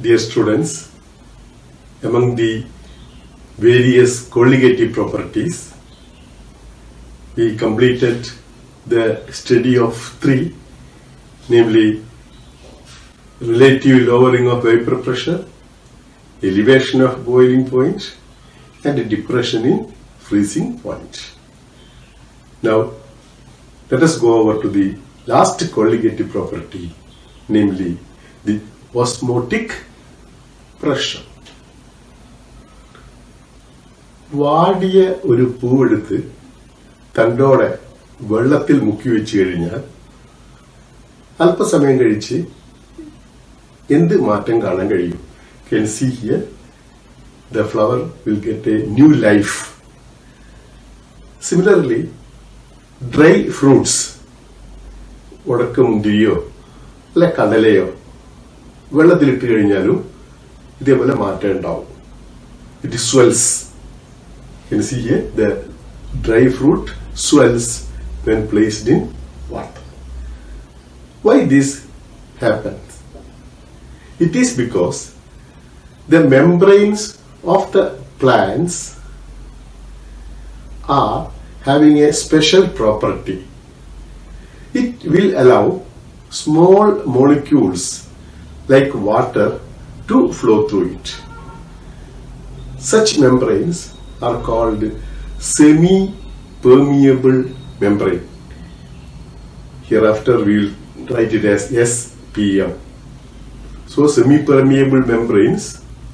Dear students, among the various colligative properties, we completed the study of three, namely relative lowering of vapor pressure, elevation of boiling point, and depression in freezing point. Now, let us go over to the last colligative property, namely the osmotic pressure. വാടിയ ഒരു പൂവെടുത്ത് തണ്ടോടെ വെള്ളത്തിൽ മുക്കി വെച്ച് കഴിഞ്ഞാൽ അല്പസമയം കഴിച്ച് എന്ത് മാറ്റം കാണാൻ കഴിയും? Can see here, the flower will get a new life. Similarly, dry fruits, ഉടക്കമുന്തിരിയോ അല്ല കടലയോ വെള്ളത്തിലിട്ട് കഴിഞ്ഞാലും ഇതേപോലെ മാറ്റം ഉണ്ടാവും. It swells. You can see here the dry fruit swells when placed in water. Why this happens? It is because the membranes of the plants are having a special property. It will allow small molecules like water to flow through it. Such membranes are called semi-permeable membrane. Hereafter we will write it as SPM. So semi-permeable membranes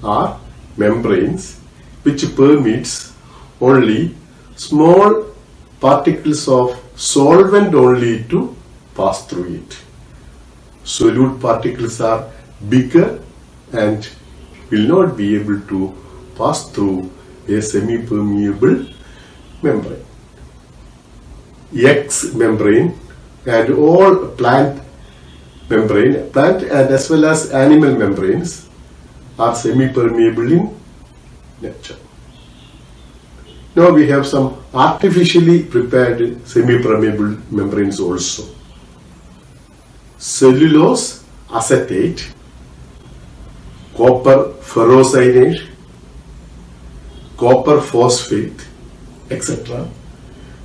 are membranes which permits only small particles of solvent only to pass through it. Solute particles are bigger and will not be able to pass through a semi-permeable membrane. X membrane and all plant and as well as animal membranes are semi-permeable in nature. Now we have some artificially prepared semi-permeable membranes also. Cellulose acetate, copper ferrocyanide, copper phosphate, etc.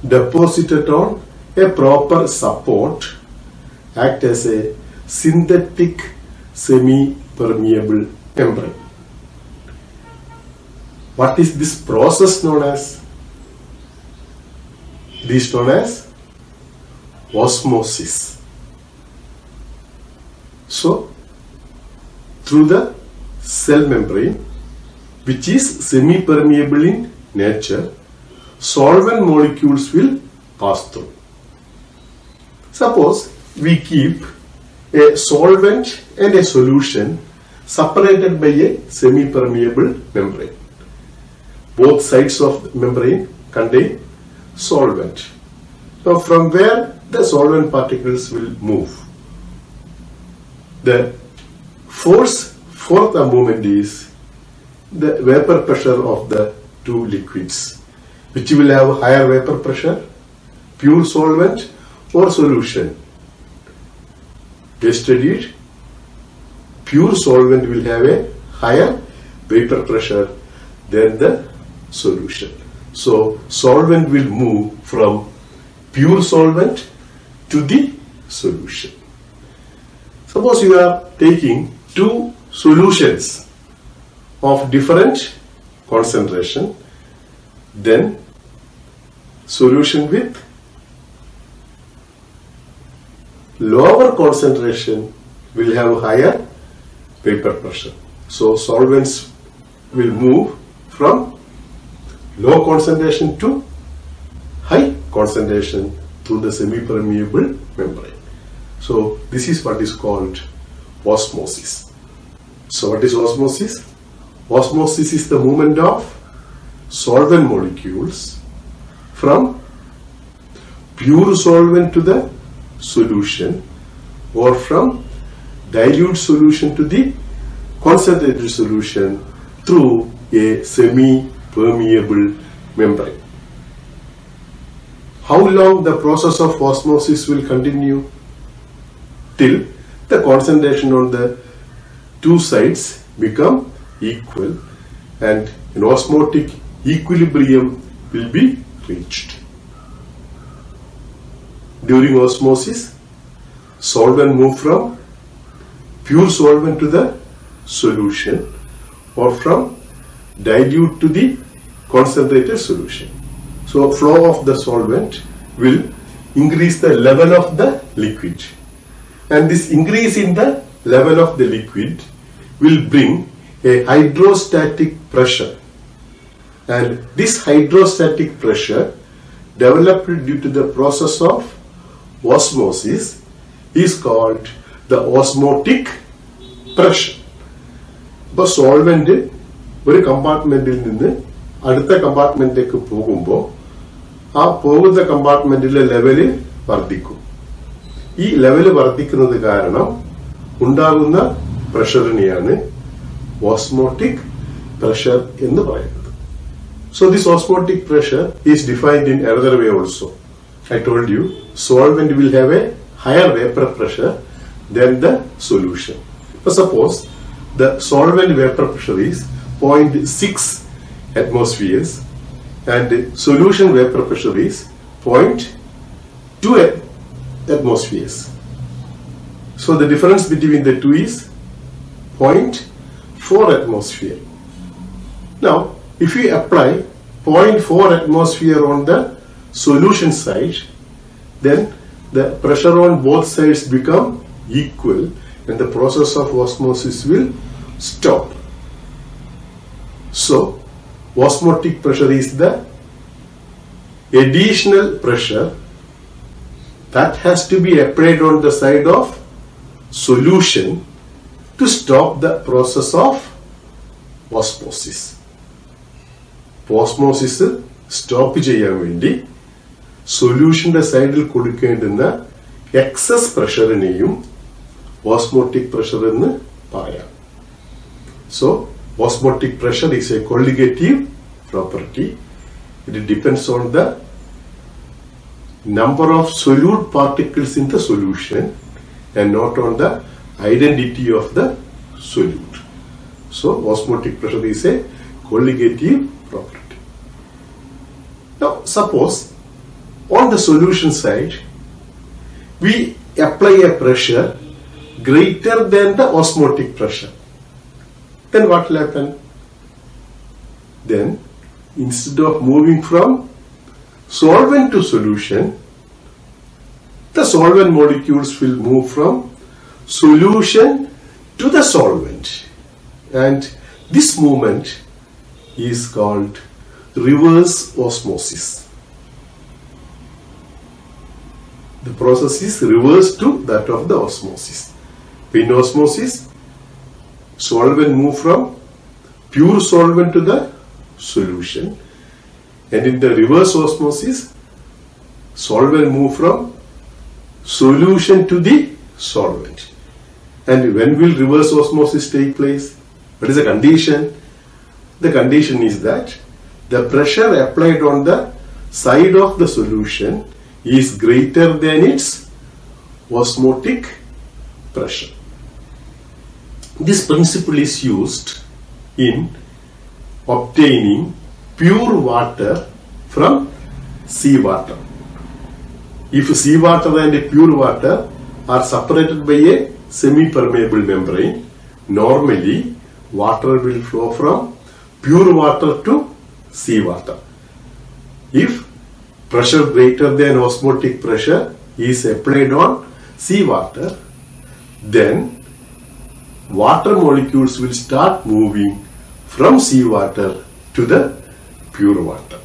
deposited on a proper support act as a synthetic semi-permeable membrane. What is this process known as? It is known as osmosis. So, through the cell membrane, which is semi-permeable in nature, solvent molecules will pass through. Suppose we keep a solvent and a solution separated by a semi-permeable membrane. Both sides of the membrane contain solvent. Now, from where the solvent particles will move? The force for the movement is the vapor pressure of the two liquids, which will have higher vapor pressure, pure solvent or solution. We studied pure solvent will have a higher vapor pressure than the solution. So solvent will move from pure solvent to the solution. Suppose you are taking two solutions of different concentration, then solution with lower concentration will have higher vapor pressure. So solvents will move from low concentration to high concentration through the semi-permeable membrane. So this is what is called osmosis. So what is osmosis? Osmosis is the movement of solvent molecules from pure solvent to the solution or from dilute solution to the concentrated solution through a semi-permeable membrane. How long the process of osmosis will continue? Till the concentration on the two sides become equal and an osmotic equilibrium will be reached. During osmosis, solvent move from pure solvent to the solution or from dilute to the concentrated solution. So flow of the solvent will increase the level of the liquid, and this increase in the level of the liquid will bring a hydrostatic pressure, and this hydrostatic pressure developed due to the process of osmosis is called the osmotic pressure. ഇപ്പോൾ solvent ഒരു കമ്പാർട്ട്മെന്റിൽ നിന്ന് അടുത്ത കമ്പാർട്ട്മെന്റിലേക്ക് പോകുമ്പോൾ ആ പോകുന്ന കമ്പാർട്ട്മെന്റിലെ level വർദ്ധിക്കും. ഈ level വർദ്ധിക്കുന്നത് കാരണം ഉണ്ടാകുന്ന പ്രഷറിനെയാണ് ഓസ്മോട്ടിക് പ്രഷർ എന്ന് പറയുന്നത്. So this osmotic pressure is defined in another way also. I told you solvent will have a higher vapor pressure than the solution. But suppose the solvent vapor pressure is 0.6 atmospheres and the solution vapor pressure is 0.2 atmospheres. So the difference between the two is 0.4 atmosphere. Now if we apply 0.4 atmosphere on the solution side, then the pressure on both sides become equal and the process of osmosis will stop. So osmotic pressure is the additional pressure that has to be applied on the side of solution to stop the process of osmosis. Osmosis stop ചെയ്യാൻ വേണ്ടി സൊല്യൂഷന്റെ സൈഡിൽ കൊടുക്കേണ്ടുന്ന excess പ്രഷറിനെയും osmotic pressure എന്ന് പറയാം. So osmotic pressure is a colligative property. It depends on the number of solute particles in the solution and not on the identity of the solute. So osmotic pressure is a colligative property. Now suppose on the solution side we apply a pressure greater than the osmotic pressure. Then what will happen? Then instead of moving from solvent to solution, the solvent molecules will move from solution to the solvent, and this movement is called reverse osmosis. The process is reverse to that of the osmosis. In osmosis, solvent move from pure solvent to the solution, and in the reverse osmosis, solvent move from solution to the solvent. And when will reverse osmosis take place? What is the condition? The condition is that the pressure applied on the side of the solution is greater than its osmotic pressure. This principle is used in obtaining pure water from seawater. If seawater and pure water are separated by a semi-permeable membrane, normally water will flow from pure water to seawater. If pressure greater than osmotic pressure is applied on seawater, then water molecules will start moving from seawater to the pure water.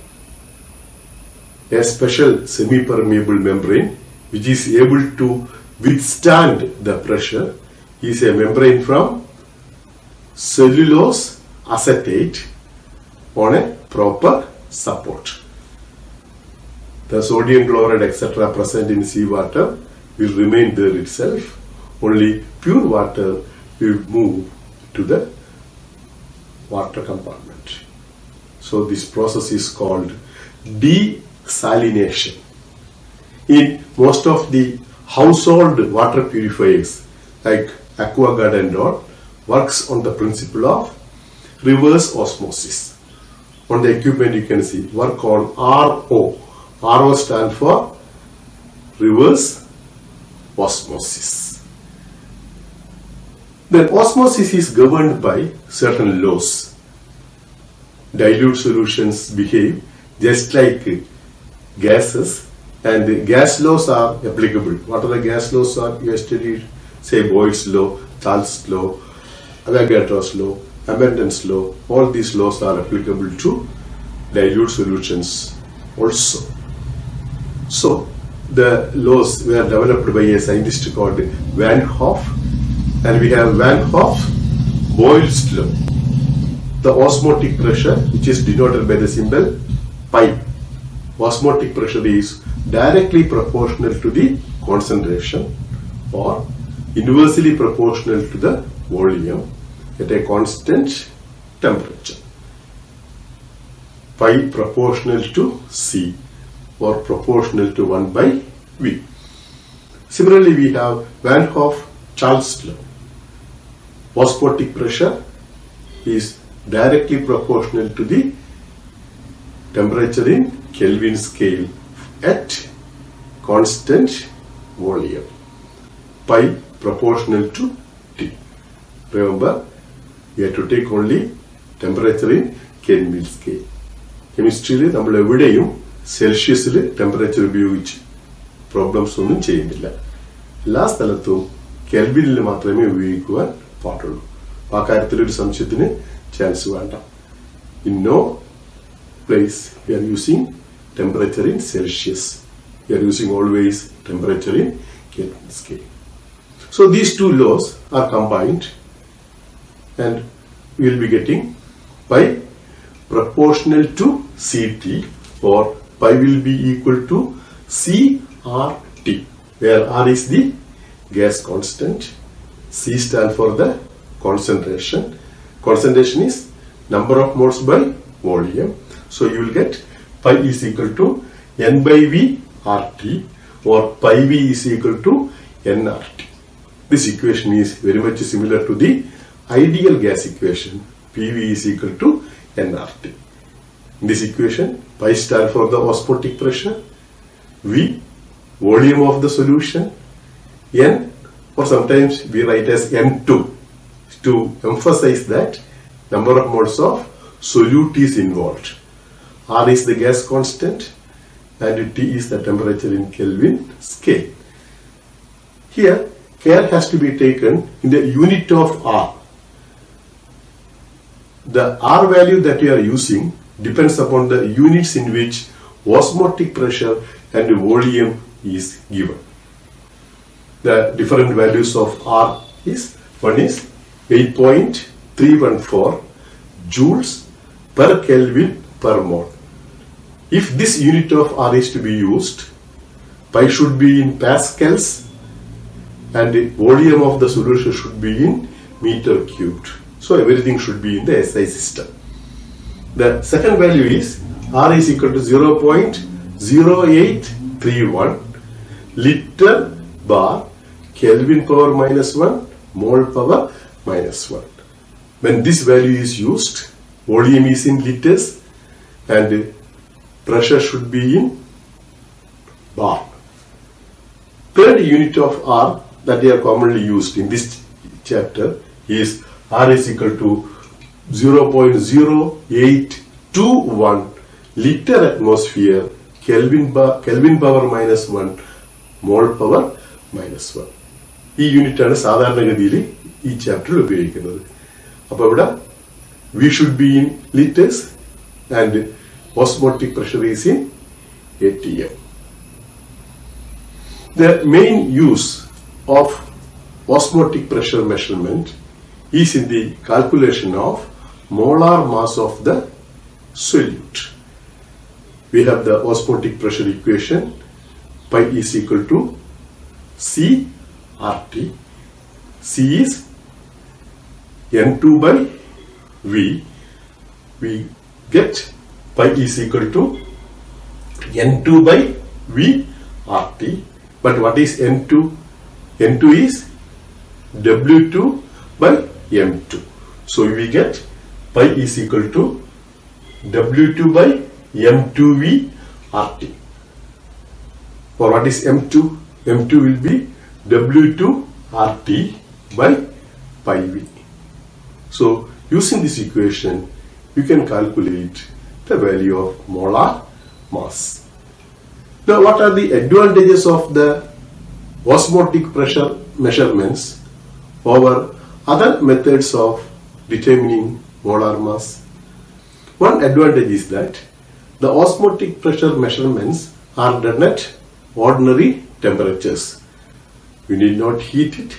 A special semi-permeable membrane which is able to withstand the pressure is a membrane from cellulose acetate on a proper support. The sodium chloride etc. present in seawater will remain there itself. Only pure water will move to the water compartment. So this process is called desalination. In most of the household water purifiers like AquaGuard and all, works on the principle of reverse osmosis. On the equipment you can see work on RO. RO stands for reverse osmosis. Then osmosis is governed by certain laws. Dilute solutions behave just like gases, and the gas laws are applicable. What are the gas laws are you have studied? Say Boyle's law, Charles' law, Avogadro's law, abundance law. All these laws are applicable to dilute solutions also. So the laws were developed by a scientist called Van Hoff, and we have Van Hoff-Boyle's law. The osmotic pressure, which is denoted by the symbol pi. Osmotic pressure is directly proportional to the concentration or inversely proportional to the volume at a constant temperature. Pi proportional to C or proportional to 1 by V. Similarly, we have Van Hoff-Charles law. Osmotic pressure is directly proportional to the temperature in Kelvin scale at constant volume. Pi proportional to T. Remember, we have to take only temperature in Kelvin scale. കെമിസ്ട്രിയിൽ നമ്മൾ എവിടെയും സെൽഷ്യസിൽ temperature ഉപയോഗിച്ച് problems ഒന്നും ചെയ്യുന്നില്ല. എല്ലാ സ്ഥലത്തും കെൽവിനിൽ മാത്രമേ ഉപയോഗിക്കുവാൻ പാടുള്ളൂ. ആ കാര്യത്തിൽ ഒരു സംശയത്തിന് ചാൻസ് വേണ്ട. In no place we are using temperature in Celsius. We are using always temperature in Kelvin scale. So these two laws are combined and we will be getting pi proportional to Ct, or pi will be equal to CRT, where R is the gas constant, C stands for the concentration. Concentration is number of moles by volume. So you will get pi is equal to N by V RT, or pi V is equal to nRT. This equation is very much similar to the ideal gas equation. PV is equal to nRT. In this equation, pi stands for the osmotic pressure, V volume of the solution, N, or sometimes we write as N2 to emphasize that number of moles of solute is involved. R is the gas constant and T is the temperature in Kelvin scale. Here, care has to be taken in the unit of R. The R value that you are using depends upon the units in which osmotic pressure and volume is given. The different values of R is, one is 8.314 joules per Kelvin per mole. If this unit of R is to be used, pi should be in pascals and the volume of the solution should be in meter cubed. So everything should be in the SI system. The second value is R is equal to 0.0831 liter bar Kelvin power minus 1 mole power minus 1. When this value is used, volume is in liters and pressure should be in bar. Third unit of R that they are commonly used in this chapter is R is equal to 0.0821 liter atmosphere Kelvin power minus 1 mole power minus 1. ഈ unit ആണ് സാധാരണഗതിയിൽ ഈ ചാപ്റ്ററിൽ ഉപയോഗിക്കുന്നത്. അപ്പോൾ ഇവിടെ we should be in liters and osmotic pressure is in atm. The main use of osmotic pressure measurement is in the calculation of molar mass of the solute. We have the osmotic pressure equation, pi is equal to CRT. C is N2 by V. We get pi is equal to N2 by V RT. But what is N2? N2 is W2 by M2. So we get pi is equal to W2 by M2V RT. For what is M2? M2 will be W2 RT by pi V. So using this equation, you can calculate the value of molar mass. Now, what are the advantages of the osmotic pressure measurements over other methods of determining molar mass? One advantage is that the osmotic pressure measurements are done at ordinary temperatures. You need not heat it,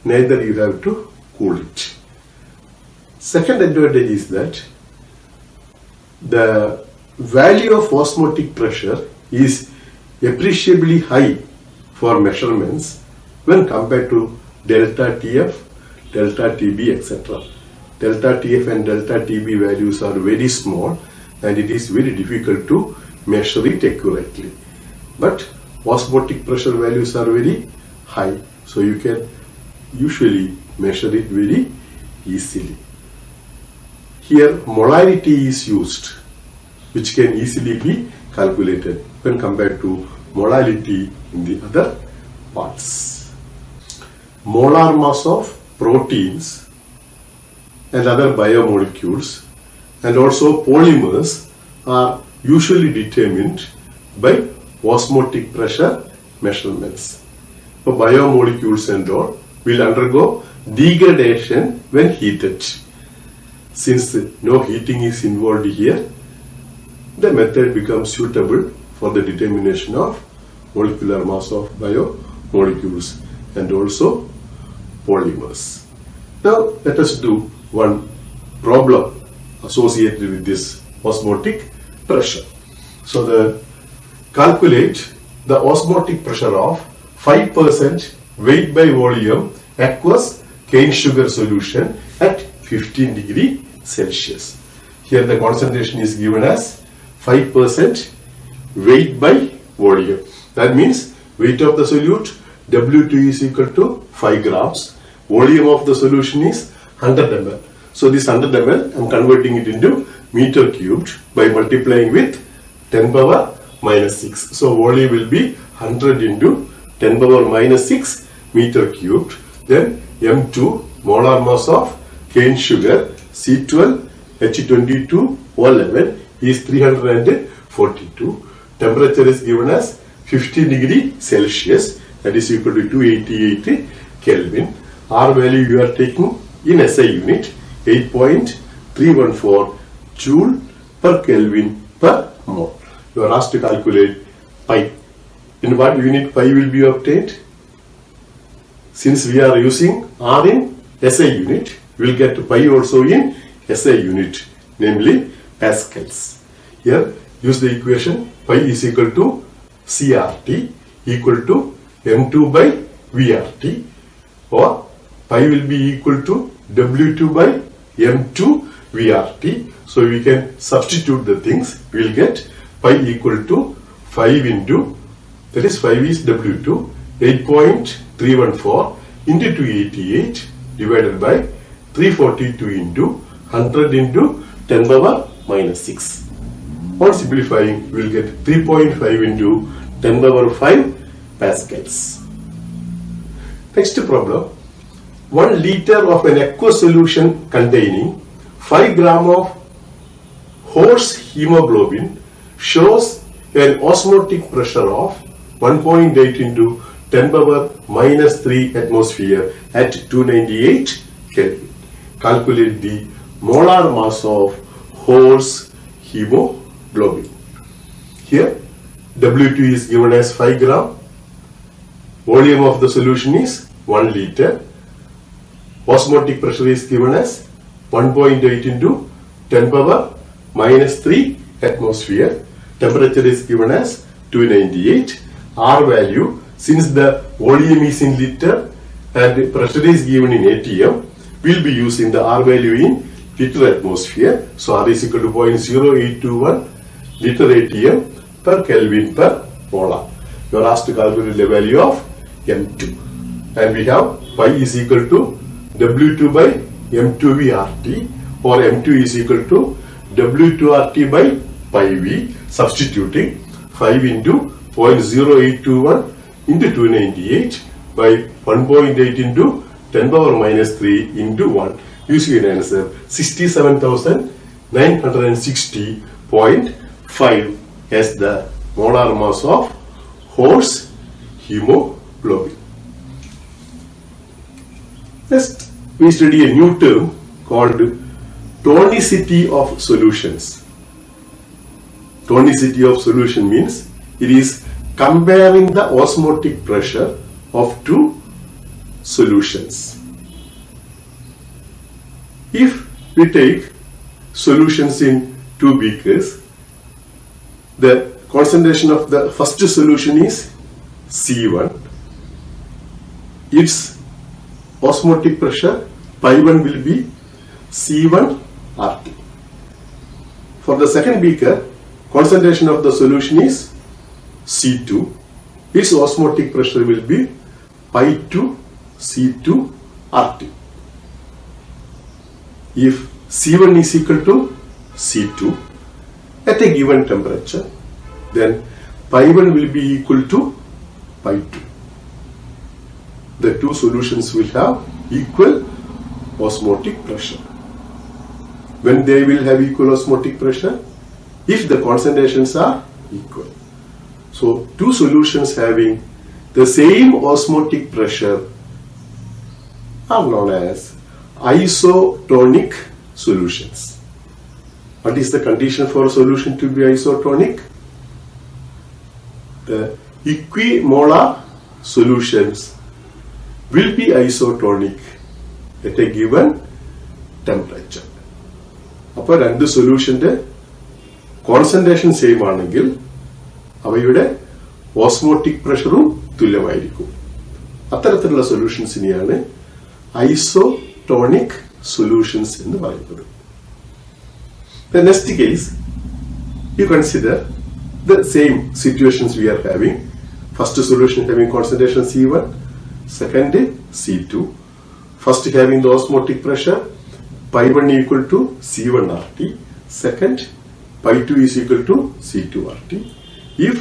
neither you have to cool it. Second advantage is that the value of osmotic pressure is appreciably high for measurements when compared to delta TF, delta TB, etc. Delta TF and delta TB values are very small and it is very difficult to measure it accurately. But osmotic pressure values are very high, so you can usually measure it very easily. Here molarity is used, which can easily be calculated when compared to molality in the other parts. Molar mass of proteins and other biomolecules and also polymers are usually determined by osmotic pressure measurements. So biomolecules and all will undergo degradation when heated. Since no heating is involved here, the method becomes suitable for the determination of molecular mass of biomolecules and also polymers. Now let us do one problem associated with this osmotic pressure. So calculate the osmotic pressure of 5% weight by volume aqueous cane sugar solution at 15 degree Celsius. Here the concentration is given as 5% weight by volume. That means weight of the solute W2 is equal to 5 grams. Volume of the solution is 100 ml. So this 100 ml I am converting it into meter cubed by multiplying with 10 power minus 6. So volume will be 100 into 10 power minus 6 meter cubed. Then M2 molar mass of cane sugar C12 H22O11 is 342. Temperature is given as 15 degree Celsius, that is equal to 288 Kelvin. R value you are taking in SI unit 8.314 Joule per Kelvin per mole. You are asked to calculate pi. In what unit pi will be obtained? Since we are using R in SI unit, we will get pi also in SI unit, namely pascals. Here use the equation pi is equal to CRT equal to M2 by VRT, or pi will be equal to W2 by M2 VRT. So we can substitute the things. We will get pi equal to 5 into, that is 5 is W2, 8.314 into 288 divided by 342 into 100 into 10 power minus 6. On simplifying, we will get 3.5 into 10 power 5 pascals. Next problem. 1 liter of an aqueous solution containing 5 gram of horse hemoglobin shows an osmotic pressure of 1.8 into 10 power minus 3 atmosphere at 298 Kelvin. Calculate the molar mass of horse hemoglobin. Here W2 is given as 5 gram. Volume of the solution is 1 liter. Osmotic pressure is given as 1.8 into 10 power minus 3 atmosphere. Temperature is given as 298. R value, since the volume is in liter and the pressure is given in ATM, we will be using the R value in liter atmosphere. So R is equal to 0.0821 liter ATM per Kelvin per molar. You are asked to calculate the value of M2. And we have pi is equal to W2 by M2V RT, or M2 is equal to W2 RT by pi V, substituting 5 into 0.0821 into 298 by 1.8 into 10 power minus 3 into 1. Using an answer 67,960.5 as the molar mass of horse hemoglobin. Next, we study a new term called tonicity of solutions. Tonicity of solution means it is comparing the osmotic pressure of two solutions. If we take solutions in two beakers, the concentration of the first solution is C1. Its osmotic pressure pi1 will be C1 RT. For the second beaker, concentration of the solution is C2. Its osmotic pressure will be pi2 C2 RT. If C1 is equal to C2 at a given temperature, then pi1 will be equal to pi2. The two solutions will have equal osmotic pressure. When they will have equal osmotic pressure? If the concentrations are equal. So, two solutions having the same osmotic pressure are known as isotonic solutions. What is the condition for a solution to be isotonic? The equimolar solutions will be isotonic at a given temperature. അപ്പോൾ രണ്ട് സൊല്യൂഷന്റെ concentration same ആണെങ്കിൽ അവയുടെ osmotic പ്രഷറും തുല്യമായിരിക്കും. അത്തരത്തിലുള്ള സൊല്യൂഷൻസിനെയാണ് isotonic solutions എന്ന് പറയുന്നത്. The next case, you consider the same situations we are having. First solution having concentration C1, second C2. First having the osmotic pressure pi1 equal to C1 RT, second pi2 is equal to C2 RT. If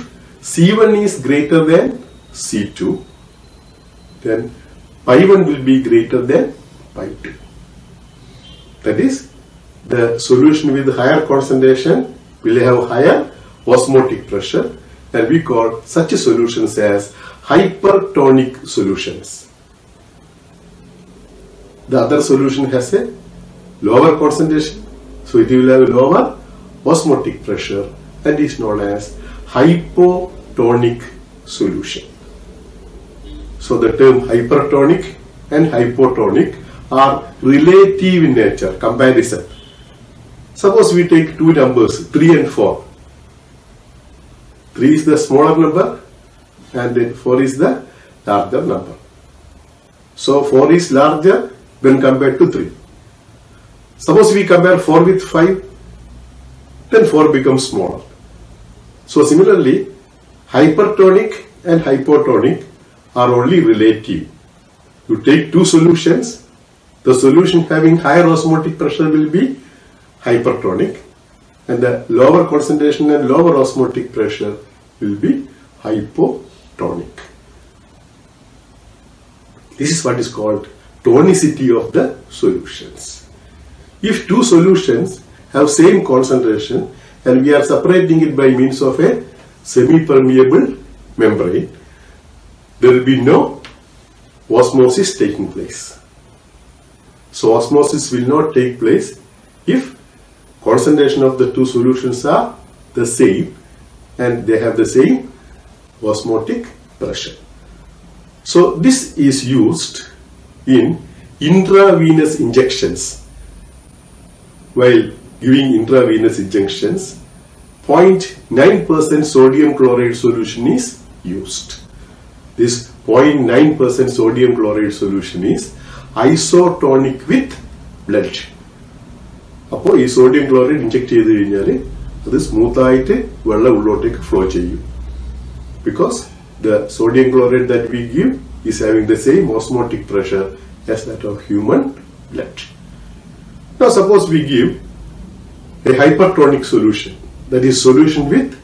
C1 is greater than C2, then pi1 will be greater than pi2. That is, the solution with higher concentration will have higher osmotic pressure, and we call such solutions as hypertonic solutions. The other solution has a lower concentration, so it will have lower osmotic pressure and is known as hypotonic solution. So the term hypertonic and hypotonic are relative in nature, comparison. Suppose we take two numbers, 3 and 4. 3 is the smaller number and then 4 is the larger number. So 4 is larger when compared to 3. Suppose we compare 4 with 5, then 4 becomes smaller. So similarly, hypertonic and hypotonic are only relative. You take two solutions, the solution having higher osmotic pressure will be hypertonic, and the lower concentration and lower osmotic pressure will be hypotonic. This is what is called tonicity of the solutions. If two solutions have same concentration and we are separating it by means of a semi-permeable membrane, there will be no osmosis taking place. So osmosis will not take place if concentration of the two solutions are the same and they have the same osmotic pressure. So this is used in intravenous injections. While giving intravenous injections, 0.9% sodium chloride solution is used. This 0.9% sodium chloride solution is isotonic with blood. അപ്പോൾ ഈ sodium chloride inject ചെയ്ത് കഴിഞ്ഞാൽ അത് smooth ആയിട്ട് വെള്ളം ഉള്ളോട്ടേക്ക് flow ചെയ്യും. Because the sodium chloride that we give is having the same osmotic pressure as that of human blood. Now suppose we give a hypertonic solution, that is solution with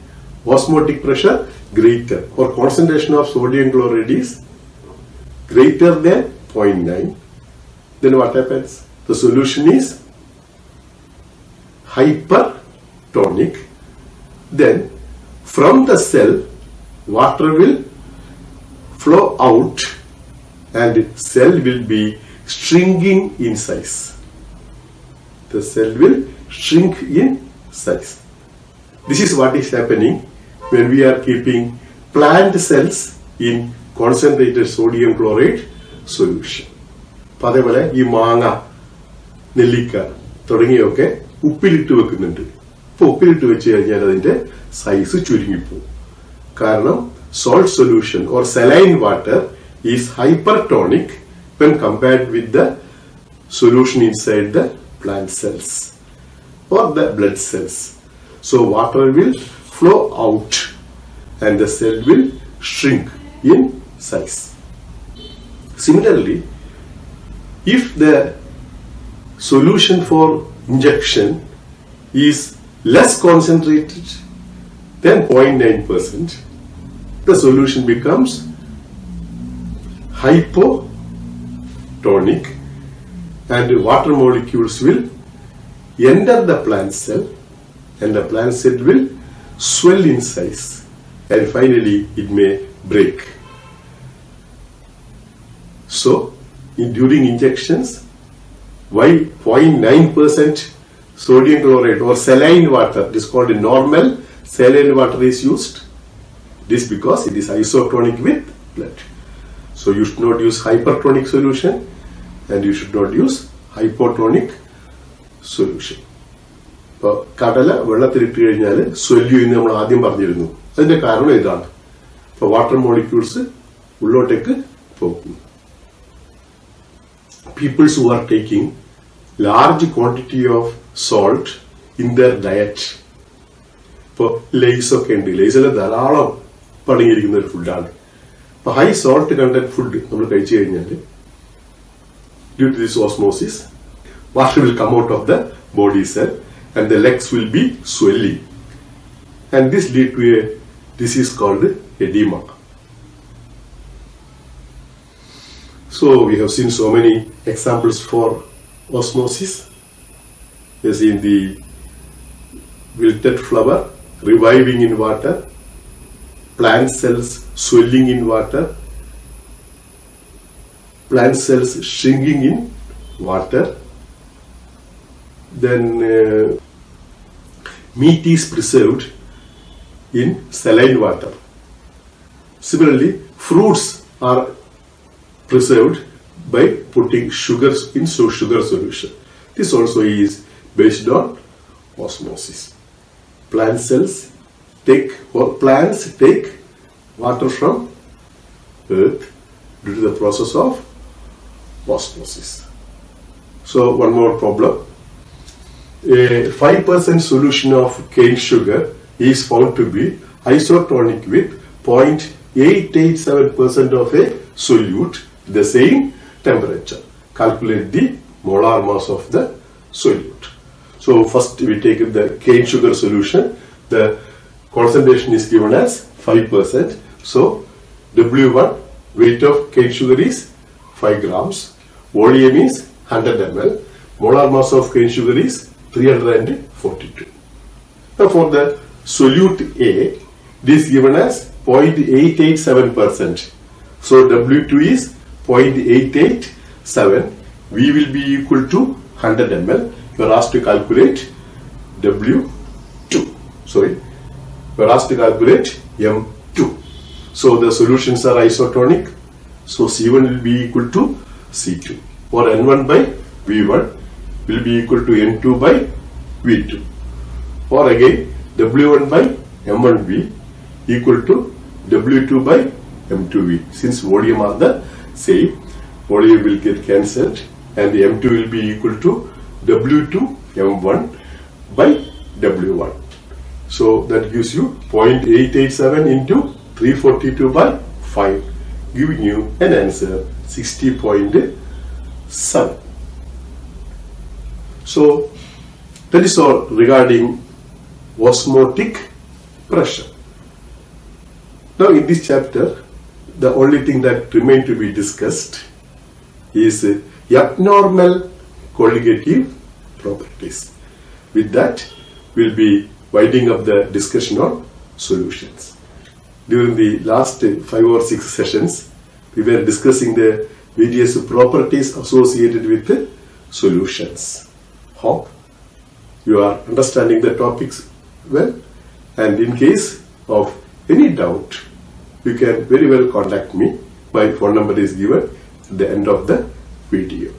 osmotic pressure greater or concentration of sodium chloride is greater than 0.9. Then what happens? The solution is hypertonic. Then from the cell, water will flow out and cell will be shrinking in size. The cell will shrink in size. This is what is happening when we are keeping plant cells in concentrated sodium chloride solution. അതേപോലെ ഈ മാങ്ങ, നെല്ലിക്ക തുടങ്ങിയൊക്കെ ഉപ്പിലിട്ട് വെക്കുന്നുണ്ട്. ഇപ്പൊ ഉപ്പിലിട്ട് വെച്ച് കഴിഞ്ഞാൽ അതിന്റെ സൈസ് ചുരുങ്ങിപ്പോകും. കാരണം salt solution or saline water is hypertonic when compared with the solution inside the plant cells or the blood cells. So water will flow out and the cell will shrink in size. Similarly, if the solution for injection is less concentrated than 0.9%, the solution becomes hypotonic and water molecules will enter the plant cell and the plant cell will swell in size and finally it may break. So, during injections, why 0.9% sodium chloride or saline water, it is called a normal saline water is used? This because it is isotonic with blood. So you should not use hypertonic solution and you should not use hypotonic solution. ഇപ്പോൾ കടല വെള്ളത്തിലിട്ട് കഴിഞ്ഞാൽ സ്വെല്യു എന്ന് നമ്മൾ ആദ്യം പറഞ്ഞിരുന്നു. അതിന്റെ കാരണം ഇതാണ്. ഇപ്പോൾ വാട്ടർ മോളിക്യൂൾസ് ഉള്ളോട്ടേക്ക് പോകുന്നു. Peoples who are taking large quantity of salt in their diet. ഇപ്പോൾ ലേസ് ഒക്കെ ഉണ്ട്. ലേസിൽ ധാരാളം അടങ്ങിയിരിക്കുന്ന ഒരു ഫുഡാണ്. അപ്പൊ ഹൈ സോൾട്ട് കണ്ടന്റ് ഫുഡ് നമ്മൾ കഴിച്ചു കഴിഞ്ഞാൽ due to this osmosis water will come out of the body cell and the legs will be swelling and this lead to a disease called edema. So we have seen so many examples for osmosis. We have seen the wilted flower reviving in water, plant cells swelling in water, plant cells shrinking in water. Then meat is preserved in saline water. Similarly, fruits are preserved by putting sugars in sugar solution. This also is based on osmosis. Plant cells plants take water from earth due to the process of osmosis. So one more problem. A 5% solution of cane sugar is found to be isotonic with 0.887% of a solute at the same temperature. Calculate the molar mass of the solute. So first we take the cane sugar solution. The concentration is given as 5%. So W1 weight of cane sugar is 5 grams. Volume is 100 ml. Molar mass of cane sugar is 342. Now for the solute A, it is given as 0.887%. So W2 is 0.887. V will be equal to 100 ml. You are asked to calculate W2. Sorry, you are asked to calculate M2. So the solutions are isotonic. So C1 will be equal to C2. Or N1 by V1 will be equal to N2 by V2. Or again W1 by M1V equal to W2 by M2V. Since volume are the same, volume will get cancelled and the M2 will be equal to W2 M1 by W1. So that gives you 0.887 into 342 by 5, giving you an answer 60.7. So that is all regarding osmotic pressure. Now in this chapter, the only thing that remains to be discussed is abnormal colligative properties. With that, we'll be winding up the discussion on solutions. During the last 5 or 6 sessions, we were discussing the various properties associated with the solutions. Hope you are understanding the topics well, and in case of any doubt, you can very well contact me. My phone number is given at the end of the video.